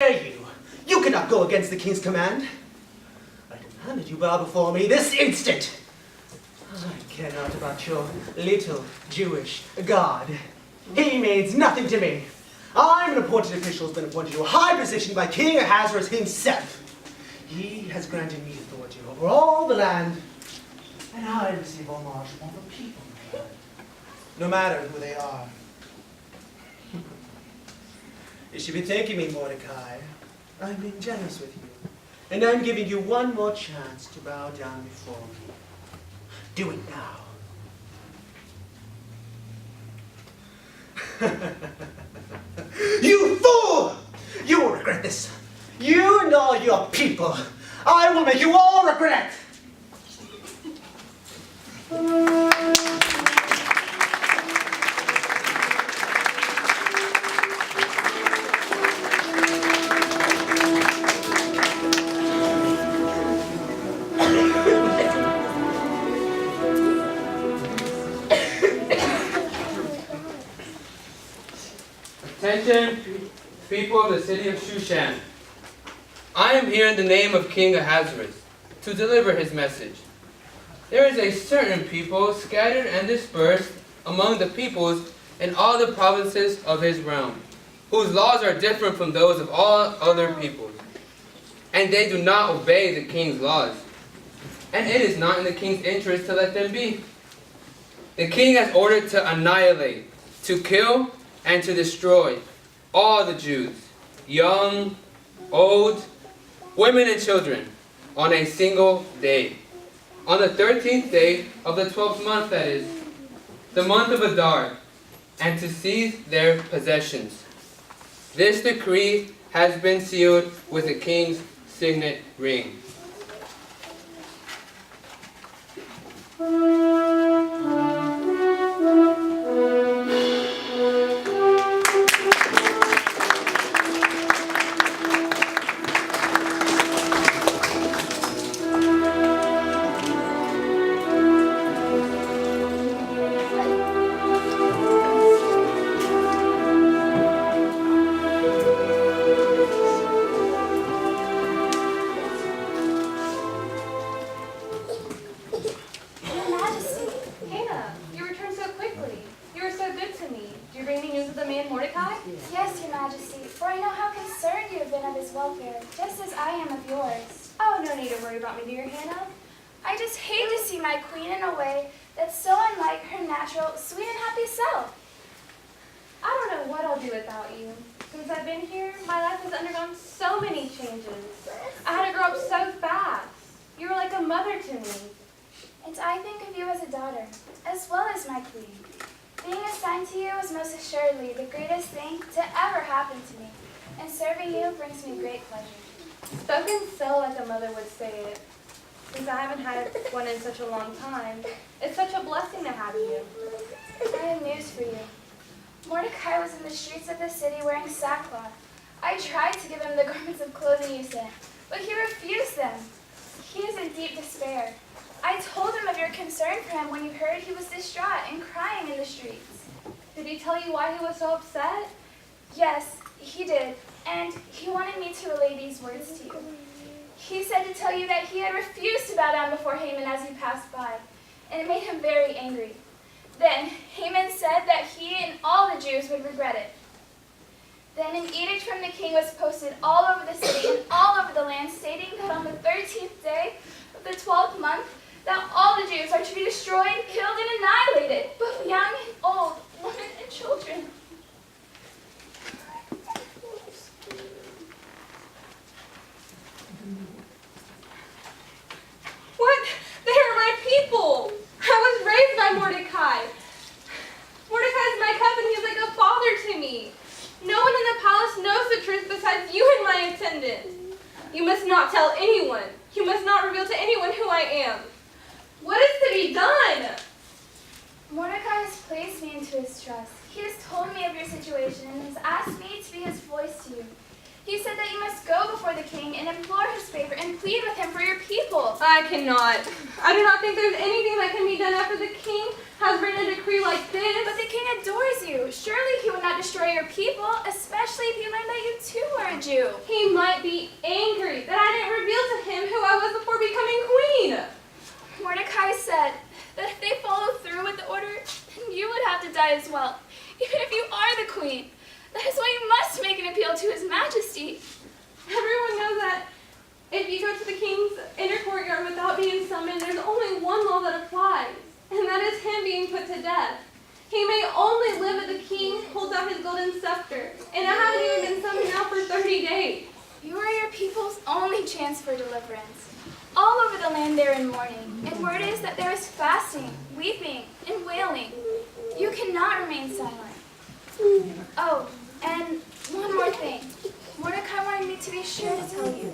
dare you? You cannot go against the king's command. I demand that you bow before me this instant. I care not about your little Jewish God. He means nothing to me. I'm an appointed official who's been appointed to a high position by King Ahasuerus himself. He has granted me authority over all the land, and I receive homage from the people of the land, no matter who they are. You should be thanking me, Mordecai. I'm being generous with you, and I'm giving you one more chance to bow down before me. Do it now. You fool! You will regret this. You and all your people. I will make you all regret. Attention, people of the city of Shushan. I am here in the name of King Ahasuerus to deliver his message. There is a certain people scattered and dispersed among the peoples in all the provinces of his realm, whose laws are different from those of all other peoples, and they do not obey the king's laws. And it is not in the king's interest to let them be. The king has ordered to annihilate, to kill, and to destroy all the Jews, young, old, women and children, on a single day. On the 13th day of the 12th month, that is, the month of Adar, and to seize their possessions. This decree has been sealed with the king's signet ring. Yes, Your Majesty, for I know how concerned you have been of his welfare, just as I am of yours. Oh, no need to worry about me, dear Hannah. I just hate to see my queen in a way that's so unlike her natural, sweet and happy self. I don't know what I'll do without you. Since I've been here, my life has undergone so many changes. I had to grow up so fast. You were like a mother to me. And I think of you as a daughter, as well as my queen. Being assigned to you is most assuredly the greatest thing to ever happen to me, and serving you brings me great pleasure. Spoken so like a mother would say it. Since I haven't had one in such a long time, it's such a blessing to have you. I have news for you. Mordecai was in the streets of the city wearing sackcloth. I tried to give him the garments of clothing you sent, but he refused them. He is in deep despair. I told him of your concern for him when you heard he was distraught and crying in the streets. Did he tell you why he was so upset? Yes, he did, and he wanted me to relay these words to you. He said to tell you that he had refused to bow down before Haman as he passed by, and it made him very angry. Then Haman said that he and all the Jews would regret it. Then an edict from the king was posted all over the city and all over the land, stating that on the 13th day of the 12th month, that all the Jews are to be destroyed, killed, and annihilated, both young and old, women and children. What? They are my people! I was raised by Mordecai. Mordecai is my cousin. He's like a father to me. No one in the palace knows the truth besides you and my attendant. You must not tell anyone. You must not reveal to anyone who I am. What is to be done? Mordecai has placed me into his trust. He has told me of your situation and has asked me to be his voice to you. He said that you must go before the king and implore his favor and plead with him for your people. I cannot. I do not think there's anything that can be done after the king has written a decree like this. But the king adores you. Surely he would not destroy your people, especially if he learned that you too are a Jew. He might be angry that I didn't reveal to him who I was before becoming queen. Mordecai said that if they follow through with the order, then you would have to die as well, even if you are the queen. That is why you must make an appeal to his majesty. Everyone knows that if you go to the king's inner courtyard without being summoned, there's only one law that applies, and that is him being put to death. He may only live if the king holds out his golden scepter, and I haven't even been summoned now for 30 days. You are your people's only chance for deliverance. All over the land they're in mourning, and word is that there is fasting, weeping, and wailing. You cannot remain silent. Oh, and one more thing. Mordecai wanted me to be sure to tell you.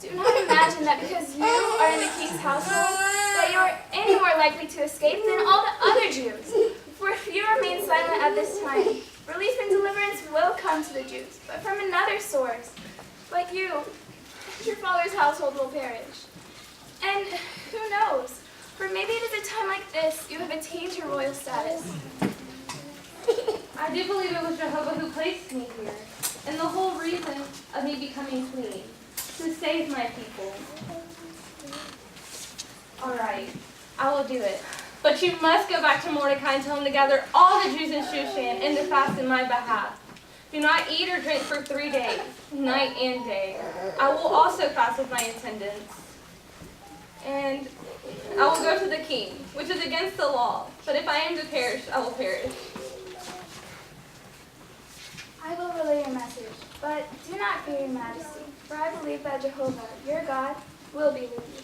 Do not imagine that because you are in the king's household, that you are any more likely to escape than all the other Jews. For if you remain silent at this time, relief and deliverance will come to the Jews, but from another source. But you and your father's household will perish. And who knows? For maybe it is a time like this you have attained your royal status. I do believe it was Jehovah who placed me here, and the whole reason of me becoming queen, to save my people. All right, I will do it. But you must go back to Mordecai and tell him to gather all the Jews in Shushan and to fast in my behalf. Do not eat or drink for 3 days, night and day. I will also fast with my attendants. And I will go to the king, which is against the law. But if I am to perish, I will perish. I will relay your message, but do not fear your majesty, for I believe that Jehovah, your God, will be with you.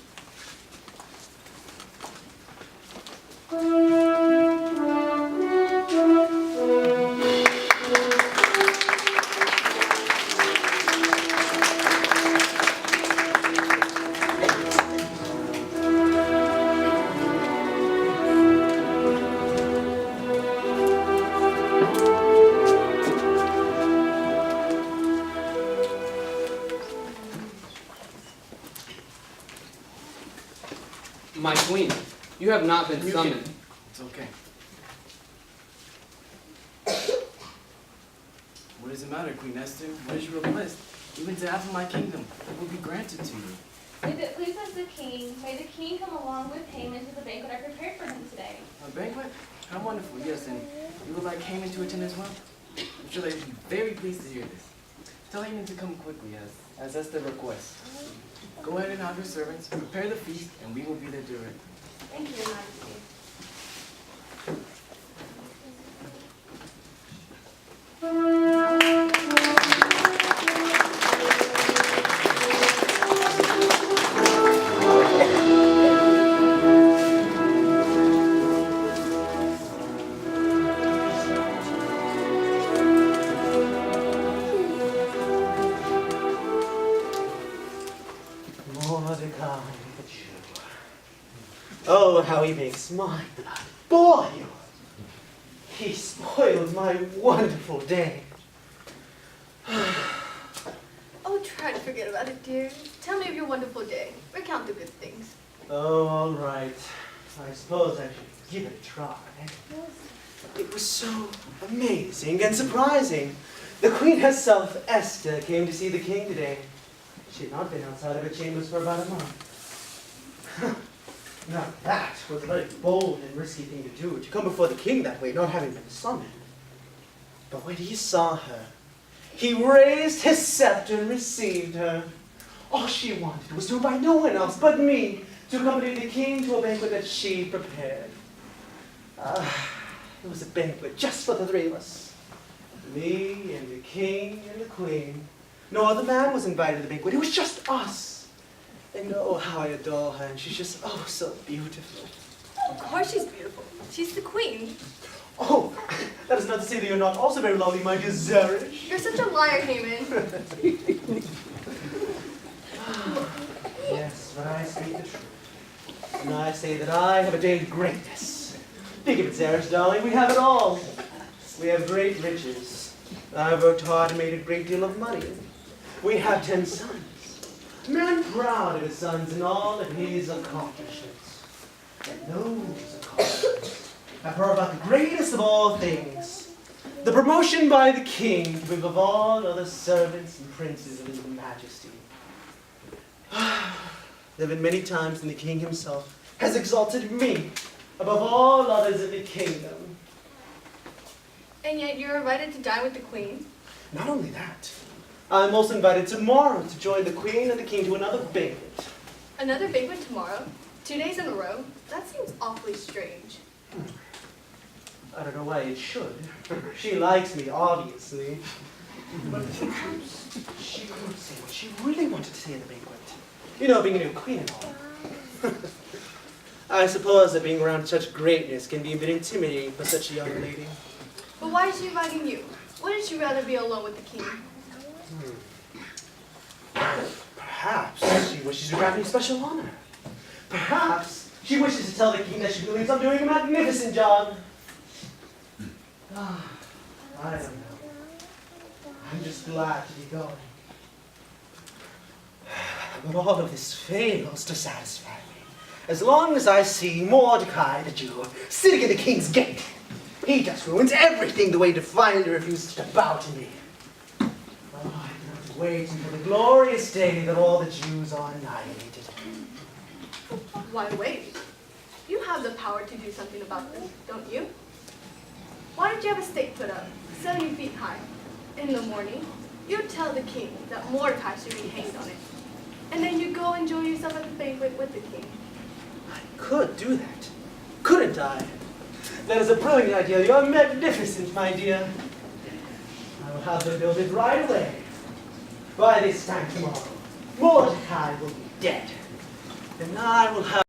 My queen, you have not been summoned. It's okay. What does it matter, Queen Esther? What is your request? Even to half of my kingdom will be granted to you. If it pleases the king, may the king come along with Haman to the banquet I prepared for him today. A banquet? How wonderful, yes, and you would like Haman to attend as well? I'm sure they would be very pleased to hear this. Tell Haman to come quickly, as Esther requests. Go ahead and have your servants prepare the feast, and we will be there directly. Thank you, Your Majesty. Mordecai, the Jew. Oh, how he makes my blood boil. He spoiled my wonderful day. Oh, try to forget about it, dear. Tell me of your wonderful day. Recount the good things. Oh, all right. I suppose I should give it a try. It was so amazing and surprising. The queen herself, Esther, came to see the king today. She had not been outside of her chambers for about a month. Now that was a very bold and risky thing to do, to come before the king that way, not having been summoned. But when he saw her, he raised his scepter and received her. All she wanted was to invite no one else but me to accompany the king to a banquet that she prepared. It was a banquet just for the three of us. Me and the king and the queen. No other man was invited to the banquet. It was just us. And oh, how I adore her, and she's just, oh, so beautiful. Of course she's beautiful. She's the queen. Oh, that is not to say that you're not also very lovely, my dear Zeresh. You're such a liar, Haman. Yes, but I speak the truth. And I say that I have attained greatness. Think of it, Zeresh, darling, we have it all. We have great riches. I've worked hard and made a great deal of money. We have 10 sons. Man proud of his sons and all of his accomplishments. And those accomplishments I've heard about the greatest of all things, the promotion by the king to be above all other servants and princes of his majesty. There have been many times when the king himself has exalted me above all others in the kingdom. And yet you're invited to dine with the queen. Not only that, I'm also invited tomorrow to join the queen and the king to another banquet. Another banquet tomorrow? 2 days in a row? That seems awfully strange. I don't know why it should. She likes me, obviously. But perhaps she could say what she really wanted to say at the banquet. You know, being a new queen and all. I suppose that being around such greatness can be a bit intimidating for such a young lady. But why is she inviting you? Wouldn't you rather be alone with the king? Perhaps she wishes to grant me special honor. Perhaps she wishes to tell the king that she believes I'm doing a magnificent job. I don't know. I'm just glad to be going. But all of this fails to satisfy me. As long as I see Mordecai the Jew sitting at the king's gate, he just ruins everything the way defiantly refuses to bow to me. Oh, I cannot wait until the glorious day that all the Jews are annihilated. Why wait? You have the power to do something about this, don't you? Why don't you have a stake put up, 70 feet high? In the morning, you tell the king that Mordecai should be hanged on it. And then you go enjoy yourself at the banquet with the king. I could do that, couldn't I? That is a brilliant idea. You're magnificent, my dear. I will have them build it right away. By this time tomorrow, Mordecai will be dead. And I will have